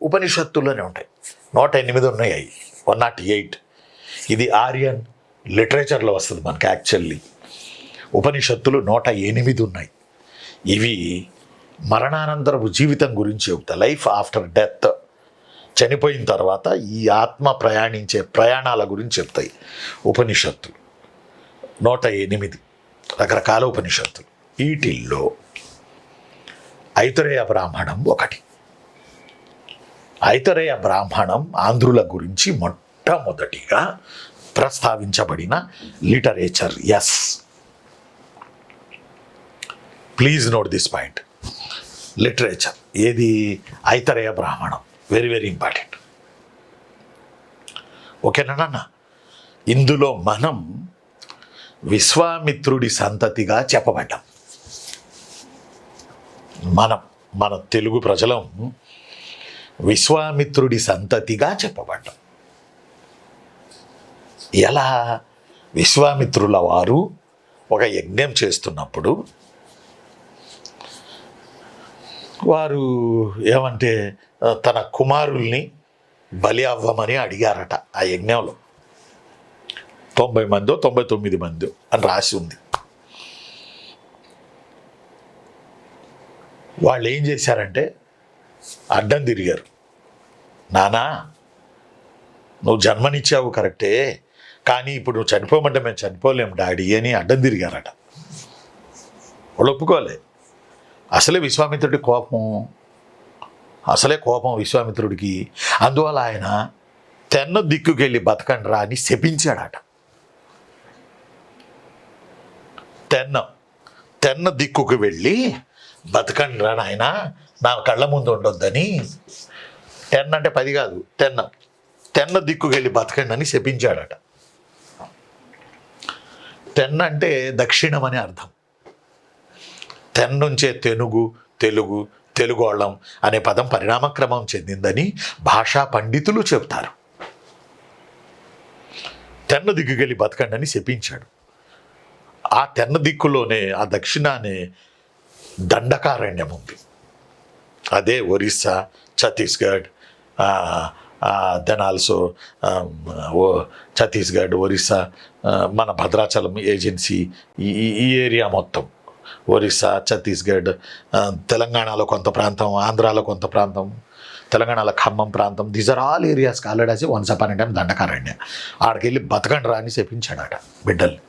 ఉపనిషత్తుల్లోనే ఉంటాయి. 108 ఉన్నాయి అవి, 108. ఇది ఆర్యన్ లిటరేచర్లో వస్తుంది మనకి. యాక్చువల్లీ ఉపనిషత్తులు 108 ఉన్నాయి. ఇవి మరణానంతరపు జీవితం గురించి చెబుతాయి. లైఫ్ ఆఫ్టర్ డెత్, చనిపోయిన తర్వాత ఈ ఆత్మ ప్రయాణించే ప్రయాణాల గురించి చెప్తాయి ఉపనిషత్తులు. 108 రకరకాల ఉపనిషత్తులు. వీటిల్లో ఐతరేయ బ్రాహ్మణం ఒకటి. ఐతరేయ బ్రాహ్మణం ఆంధ్రుల గురించి మొట్టమొదటిగా ప్రస్తావించబడిన literature. Yes, please note this point. Literature ఏది? Aitareya Brahmanam. Very very important. ఓకేనా నాన్న? ఇందులో మనం విశ్వామిత్రుడి సంతతిగా చెప్పబడ్డాం. మన తెలుగు ప్రజలం విశ్వామిత్రుడి సంతతిగా చెప్పబడ్డాం. ఎలా? విశ్వామిత్రుల వారు ఒక యజ్ఞం చేస్తున్నప్పుడు వారు ఏమంటే తన కుమారుల్ని బలి అవ్వమని అడిగారట. ఆ యజ్ఞంలో 90 మందో 99 మందో అని రాసి ఉంది. వాళ్ళు ఏం చేశారంటే అడ్డం తిరిగారు. నానా, నువ్వు జన్మనిచ్చావు కరెక్టే, కానీ ఇప్పుడు నువ్వు చనిపోమంటే మేము చనిపోలేము డాడీ అని అడ్డం తిరిగారట. వాళ్ళు ఒప్పుకోలే. అసలే విశ్వామిత్రుడి కోపం విశ్వామిత్రుడికి. అందువల్ల ఆయన తెన్న దిక్కుకి వెళ్ళి బతకండి రా అని శపించాడట. తెన్న దిక్కుకు వెళ్ళి బతకండి రా నాయన, నా కళ్ళ ముందు ఉండొద్దని. 10 అంటే 10 కాదు, తెన్న దిక్కుకు వెళ్ళి బతకండి అని శపించాడట. తెన్న అంటే దక్షిణం అని అర్థం. నుంచే తెలుగోళం అనే పదం పరిణామక్రమం చెందిందని భాషా పండితులు చెప్తారు. తెన్న దిక్కుకెళ్ళి బతకండి అని శపించాడు. ఆ తెన్న దిక్కులోనే, ఆ దక్షిణానే దండకారణ్యం ఉంది. అదే ఒరిస్సా, ఛత్తీస్గఢ్, దెన్ ఆల్సో ఛత్తీస్గఢ్, ఒరిస్సా, మన భద్రాచలం ఏజెన్సీ, ఈ ఏరియా మొత్తం ఒరిస్సా, ఛత్తీస్గఢ్, తెలంగాణలో కొంత ప్రాంతం, ఆంధ్రాలో కొంత ప్రాంతం, తెలంగాణలో ఖమ్మం ప్రాంతం. These are all areas called as once upon a time Dandakaranya. ఆడికెళ్ళి బతకండి రా అని చెప్పించాడట బిడ్డల్ని.